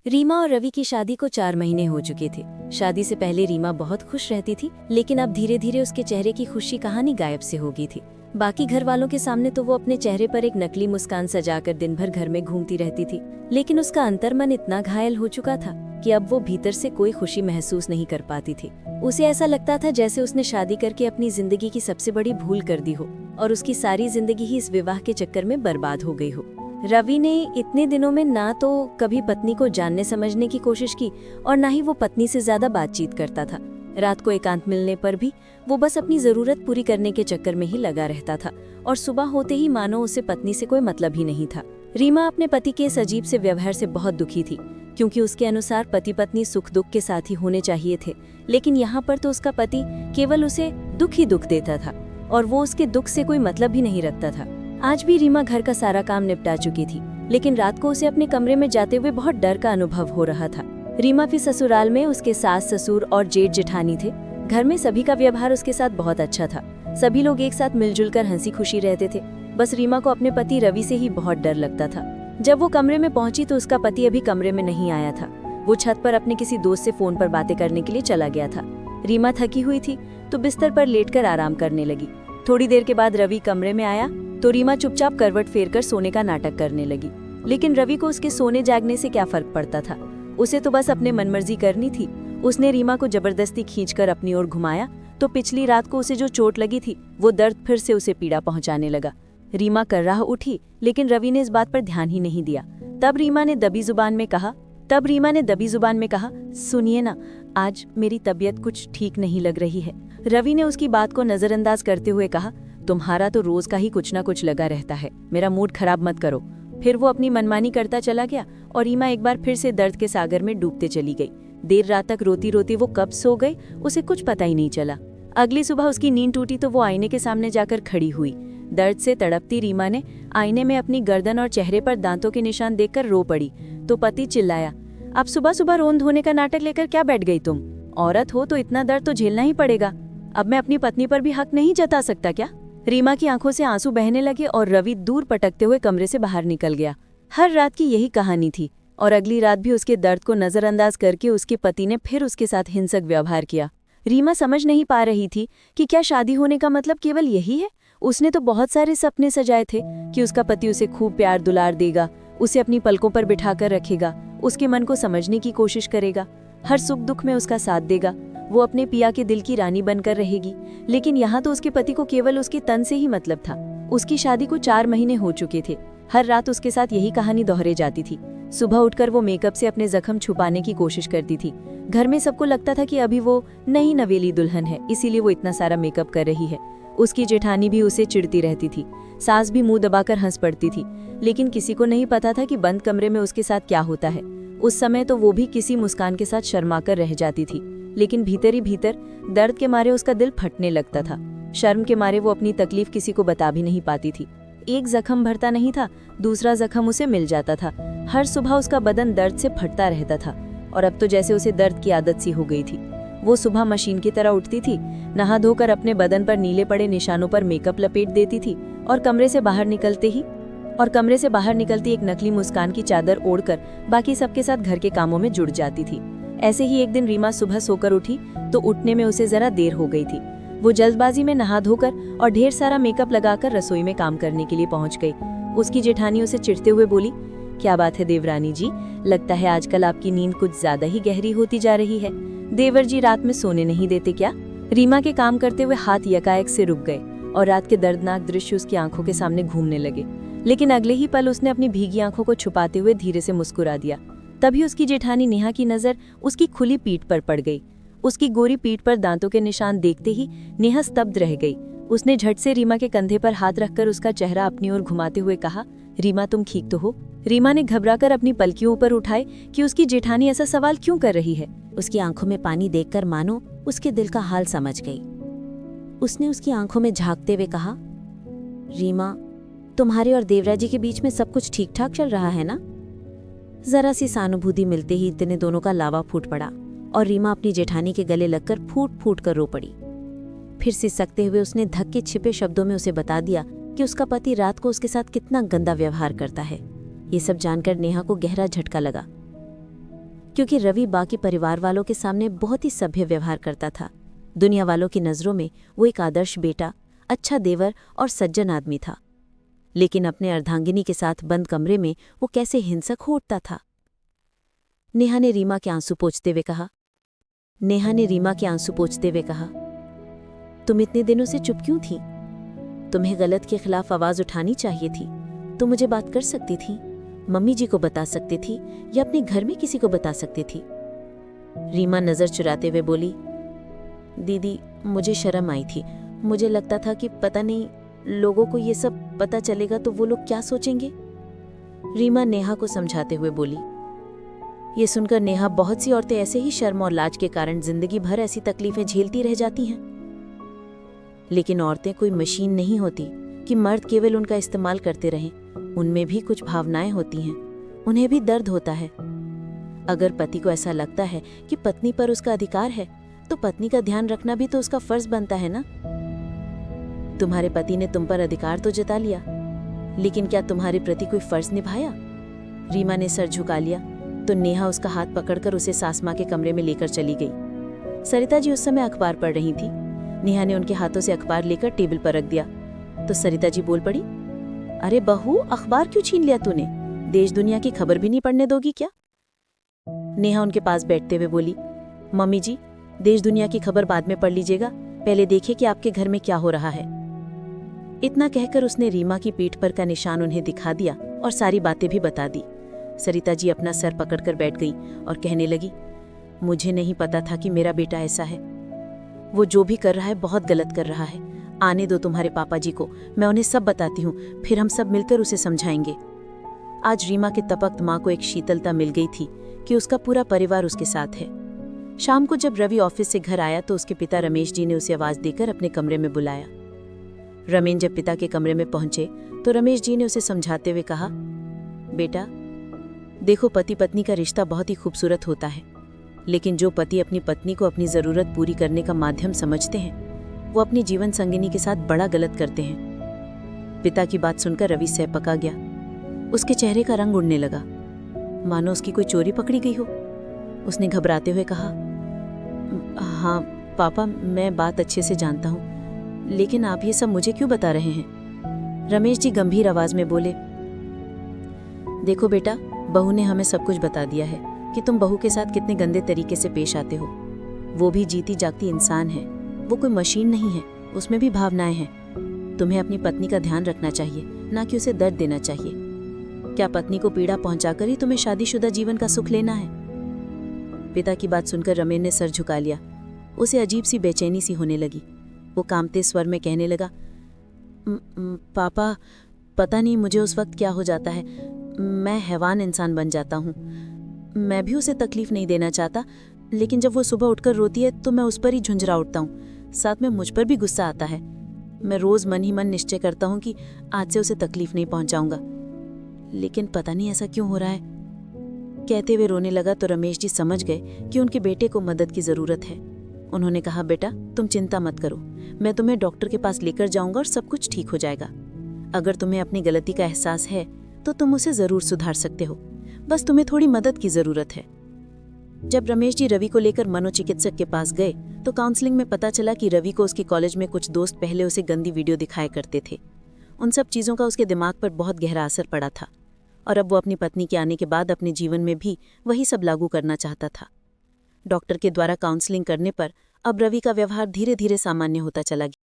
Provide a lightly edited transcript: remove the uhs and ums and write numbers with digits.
रीमा और रवि की शादी को 4 महीने हो चुके थे। शादी से पहले रीमा बहुत खुश रहती थी, लेकिन अब धीरे धीरे उसके चेहरे की खुशी कहानी गायब से हो गई थी। बाकी घर वालों के सामने तो वो अपने चेहरे पर एक नकली मुस्कान सजाकर दिन भर घर में घूमती रहती थी, लेकिन उसका अंतर्मन इतना घायल हो चुका था कि अब वो भीतर से कोई खुशी महसूस नहीं कर पाती थी। उसे ऐसा लगता था जैसे उसने शादी करके अपनी जिंदगी की सबसे बड़ी भूल कर दी हो और उसकी सारी जिंदगी ही इस विवाह के चक्कर में बर्बाद हो गई हो। रवि ने इतने दिनों में ना तो कभी पत्नी को जानने समझने की कोशिश की और ना ही वो पत्नी से ज्यादा बातचीत करता था। रात को एकांत मिलने पर भी वो बस अपनी जरूरत पूरी करने के चक्कर में ही लगा रहता था और सुबह होते ही मानो उसे पत्नी से कोई मतलब ही नहीं था। रीमा अपने पति के इस अजीब से व्यवहार से बहुत दुखी थी, क्योंकि उसके अनुसार पति पत्नी सुख दुख के साथ ही होने चाहिए थे, लेकिन यहाँ पर तो उसका पति केवल उसे दुख ही दुख देता था और वो उसके दुख से कोई मतलब भी नहीं रखता था। आज भी रीमा घर का सारा काम निपटा चुकी थी, लेकिन रात को उसे अपने कमरे में जाते हुए बहुत डर का अनुभव हो रहा था। रीमा के ससुराल में उसके सास ससुर और जेठ जेठानी थे। घर में सभी का व्यवहार उसके साथ बहुत अच्छा था। सभी लोग एक साथ मिलजुल कर हंसी खुशी रहते थे। बस रीमा को अपने पति रवि से ही बहुत डर लगता था। जब वो कमरे में पहुंची तो उसका पति अभी कमरे में नहीं आया था। वो छत पर अपने किसी दोस्त से फोन पर बातें करने के लिए चला गया था। रीमा थकी हुई थी तो बिस्तर पर लेटकर आराम करने लगी। थोड़ी देर के बाद रवि कमरे में आया तो रीमा चुपचाप करवट फेरकर सोने का नाटक करने लगी, लेकिन रवि को उसके सोने जागने से क्या फर्क पड़ता था। उसे तो बस अपने मनमर्जी करनी थी। उसने रीमा को जबरदस्ती खींचकर अपनी ओर घुमाया तो पिछली रात को उसे जो चोट लगी थी वो दर्द फिर से उसे पीड़ा पहुंचाने लगा। रीमा कर्राह उठी, लेकिन रवि ने इस बात पर ध्यान ही नहीं दिया। तब रीमा ने दबी जुबान में कहा, सुनिए ना, आज मेरी तबीयत कुछ ठीक नहीं लग रही है। रवि ने उसकी बात को नजरअंदाज करते हुए कहा, तुम्हारा तो रोज का ही कुछ ना कुछ लगा रहता है, मेरा मूड खराब मत करो। फिर वो अपनी मनमानी करता चला गया और रीमा एक बार फिर से दर्द के सागर में डूबते चली गई। देर रात तक रोती रोती वो कब सो गई उसे कुछ पता ही नहीं चला। अगली सुबह उसकी नींद टूटी तो वो आईने के सामने जाकर खड़ी हुई। दर्द से तड़पती रीमा ने आईने में अपनी गर्दन और चेहरे पर दांतों के निशान देखकर रो पड़ी तो पति चिल्लाया, अब सुबह सुबह रोन धोने का नाटक लेकर क्या बैठ गई तुम? औरत हो तो इतना दर्द तो झेलना ही पड़ेगा। अब मैं अपनी पत्नी पर भी हक नहीं जता सकता क्या? रीमा की आंखों से आंसू बहने लगे और रवि दूर पटकते हुए कमरे से बाहर निकल गया। हर रात की यही कहानी थी और अगली रात भी उसके दर्द को नजरअंदाज करके उसके पति ने फिर उसके साथ हिंसक व्यवहार किया। रीमा समझ नहीं पा रही थी कि क्या शादी होने का मतलब केवल यही है। उसने तो बहुत सारे सपने सजाए थे कि उसका पति उसे खूब प्यार दुलार देगा, उसे अपनी पलकों पर बिठाकर रखेगा, उसके मन को समझने की कोशिश करेगा, हर सुख दुख में उसका साथ देगा, वो अपने पिया के दिल की रानी बनकर रहेगी। लेकिन यहाँ तो उसके पति को केवल उसके तन से ही मतलब था। उसकी शादी को 4 महीने हो चुके थे। हर रात उसके साथ यही कहानी दोहरे जाती थी। सुबह उठकर वो मेकअप से अपने जख्म छुपाने की कोशिश करती थी। घर में सबको लगता था कि अभी वो नई नवेली दुल्हन है, इसीलिए वो इतना सारा मेकअप कर रही है। उसकी जेठानी भी उसे चिढ़ती रहती थी। सास भी मुंह दबाकर हंस पड़ती थी, लेकिन किसी को नहीं पता था कि बंद कमरे में उसके साथ क्या होता है। उस समय तो वो भी किसी मुस्कान के साथ शर्माकर रह जाती थी, लेकिन भीतर ही भीतर दर्द के मारे उसका दिल फटने लगता था। शर्म के मारे वो अपनी तकलीफ किसी को बता भी नहीं पाती थी। एक जख्म भरता नहीं था, दूसरा जख्म उसे मिल जाता था। हर सुबह उसका बदन दर्द से फटता रहता था और अब तो जैसे उसे दर्द की आदत सी हो गई थी। वो सुबह मशीन की तरह उठती थी, नहा धोकर अपने बदन पर नीले पड़े निशानों पर मेकअप लपेट देती थी और कमरे से बाहर निकलती एक नकली मुस्कान की चादर ओढ़कर बाकी सबके साथ घर के कामों में जुड़ जाती थी। ऐसे ही एक दिन रीमा सुबह सोकर उठी तो उठने में उसे जरा देर हो गई थी। वो जल्दबाजी में नहा धोकर और ढेर सारा मेकअप लगाकर रसोई में काम करने के लिए पहुंच गई। उसकी जेठानी उसे चिढ़ते हुए बोली, क्या बात है देवरानी जी, लगता है आजकल आपकी नींद कुछ ज्यादा ही गहरी होती जा रही है। देवर जी रात में सोने नहीं देते क्या? रीमा के काम करते हुए हाथ यकाएक से रुक गए और रात के दर्दनाक दृश्य उसकी आंखों के सामने घूमने लगे, लेकिन अगले ही पल उसने अपनी भीगी आंखों को छुपाते हुए धीरे से मुस्कुरा दिया। तभी उसकी जेठानी नेहा की नजर उसकी खुली पीठ पर पड़ गई। उसकी गोरी पीठ पर दांतों के निशान देखते ही नेहा स्तब्ध रह गई। उसने झट से रीमा के कंधे पर हाथ रखकर उसका चेहरा अपनी ओर घुमाते हुए कहा, रीमा तुम ठीक तो हो? रीमा ने घबराकर अपनी पलकियों ऊपर उठाए कि उसकी जेठानी ऐसा सवाल क्यों कर रही है। उसकी आंखों में पानी देखकर मानो उसके दिल का हाल समझ गई। उसने उसकी आंखों में झांकते हुए कहा, रीमा, तुम्हारे और देवराजी के बीच में सब कुछ ठीक ठाक चल रहा है ना? जरा सी सहानुभूति मिलते ही इतने दोनों का लावा फूट पड़ा और रीमा अपनी जेठानी के गले लगकर फूट फूट कर रो पड़ी। फिर सिसकते हुए उसने धक्के छिपे शब्दों में उसे बता दिया कि उसका पति रात को उसके साथ कितना गंदा व्यवहार करता है। ये सब जानकर नेहा को गहरा झटका लगा। क्योंकि रवि बाकी परिवार वालों के सामने बहुत ही सभ्य व्यवहार करता था। दुनिया वालों की नज़रों में वो एक आदर्श बेटा, अच्छा देवर और सज्जन आदमी था। लेकिन अपने अर्धांगिनी के साथ बंद कमरे में वो कैसे हिंसक हो उठता था। नेहा ने रीमा के आंसू पोंछते हुए कहा, तुम इतने दिनों से चुप क्यों थी? तुम्हें गलत के खिलाफ आवाज उठानी चाहिए थी। तुम मुझे बात कर सकती थी, मम्मी जी को बता सकती थी या अपने घर में किसी को बता सकती थी। रीमा नजर चुराते हुए बोली, दीदी मुझे शर्म आई थी। मुझे लगता था कि पता नहीं लोगों को ये सब पता चलेगा तो वो लोग क्या सोचेंगे। रीमा नेहा को समझाते हुए बोली। ये सुनकर नेहा, बहुत सी औरतें ऐसे ही शर्म और लाज के कारण जिंदगी भर ऐसी तकलीफें झेलती रह जाती हैं। लेकिन औरतें कोई मशीन नहीं होती कि मर्द केवल उनका इस्तेमाल करते रहें। उनमें भी कुछ भावनाएं होती हैं, उन्हें भी दर्द होता है। अगर पति को ऐसा लगता है कि पत्नी पर उसका अधिकार है तो पत्नी का ध्यान रखना भी तो उसका फर्ज बनता है ना। तुम्हारे पति ने तुम पर अधिकार तो जता लिया, लेकिन क्या तुम्हारे प्रति कोई फर्ज निभाया? रीमा ने सर झुका लिया तो नेहा उसका हाथ पकड़कर उसे सास माँ के कमरे में लेकर चली गई। सरिता जी उस समय अखबार पढ़ रही थी। नेहा ने उनके हाथों से अखबार लेकर टेबल पर रख दिया तो सरिता जी बोल पड़ी, अरे बहू, अखबार क्यों छीन लिया तूने? देश दुनिया की खबर भी नहीं पढ़ने दोगी क्या? नेहा उनके पास बैठते हुए बोली, मम्मी जी, देश दुनिया की खबर बाद में पढ़ लीजिएगा, पहले देखिए कि आपके घर में क्या हो रहा है। इतना कहकर उसने रीमा की पीठ पर का निशान उन्हें दिखा दिया और सारी बातें भी बता दी। सरिता जी अपना सर पकड़कर बैठ गई और कहने लगी, मुझे नहीं पता था कि मेरा बेटा ऐसा है। वो जो भी कर रहा है बहुत गलत कर रहा है। आने दो तुम्हारे पापा जी को, मैं उन्हें सब बताती हूँ, फिर हम सब मिलकर उसे समझाएंगे। आज रीमा के तपक्त माँ को एक शीतलता मिल गई थी कि उसका पूरा परिवार उसके साथ है। शाम को जब रवि ऑफिस से घर आया तो उसके पिता रमेश जी ने उसे आवाज देकर अपने कमरे में बुलाया। रमेश जब पिता के कमरे में पहुंचे तो रमेश जी ने उसे समझाते हुए कहा, बेटा देखो, पति पत्नी का रिश्ता बहुत ही खूबसूरत होता है, लेकिन जो पति अपनी पत्नी को अपनी जरूरत पूरी करने का माध्यम समझते हैं वो अपनी जीवन संगिनी के साथ बड़ा गलत करते हैं। पिता की बात सुनकर रवि सहपका गया। उसके चेहरे का रंग उड़ने लगा, मानो उसकी कोई चोरी पकड़ी गई हो। उसने घबराते हुए कहा, हाँ पापा, मैं बात अच्छे से जानता हूँ, लेकिन आप ये सब मुझे क्यों बता रहे हैं? रमेश जी गंभीर आवाज में बोले, देखो बेटा, बहू ने हमें सब कुछ बता दिया है कि तुम बहू के साथ कितने गंदे तरीके से पेश आते हो। वो भी जीती जागती इंसान है, वो कोई मशीन नहीं है, उसमें भी भावनाएं हैं। तुम्हें अपनी पत्नी का ध्यान रखना चाहिए, ना कि उसे दर्द देना चाहिए। क्या पत्नी को पीड़ा पहुंचाकर ही तुम्हें शादीशुदा जीवन का सुख लेना है? पिता की बात सुनकर रमेश ने सर झुका लिया। उसे अजीब सी बेचैनी सी होने लगी। वो कांपते स्वर में कहने लगा, पापा, पता नहीं मुझे उस वक्त क्या हो जाता है, मैं हैवान इंसान बन जाता हूँ। मैं भी उसे तकलीफ नहीं देना चाहता, लेकिन जब वो सुबह उठकर रोती है तो मैं उस पर ही झुंझला उठता हूँ। साथ में मुझ पर भी गुस्सा आता है। मैं रोज मन ही मन निश्चय करता हूँ कि आज से उसे तकलीफ नहीं पहुँचाऊंगा, लेकिन पता नहीं ऐसा क्यों हो रहा है। कहते हुए रोने लगा तो रमेश जी समझ गए कि उनके बेटे को मदद की जरूरत है। उन्होंने कहा, बेटा तुम चिंता मत करो, मैं तुम्हें डॉक्टर के पास लेकर जाऊंगा और सब कुछ ठीक हो जाएगा। अगर तुम्हें अपनी गलती का एहसास है तो तुम उसे जरूर सुधार सकते हो, बस तुम्हें थोड़ी मदद की जरूरत है। जब रमेश जी रवि को लेकर मनोचिकित्सक के पास गए तो काउंसलिंग में पता चला कि रवि को उसके कॉलेज में कुछ दोस्त पहले उसे गंदी वीडियो दिखाया करते थे। उन सब चीज़ों का उसके दिमाग पर बहुत गहरा असर पड़ा था और अब वो अपनी पत्नी के आने के बाद अपने जीवन में भी वही सब लागू करना चाहता था। डॉक्टर के द्वारा काउंसलिंग करने पर अब रवि का व्यवहार धीरे धीरे सामान्य होता चला गया।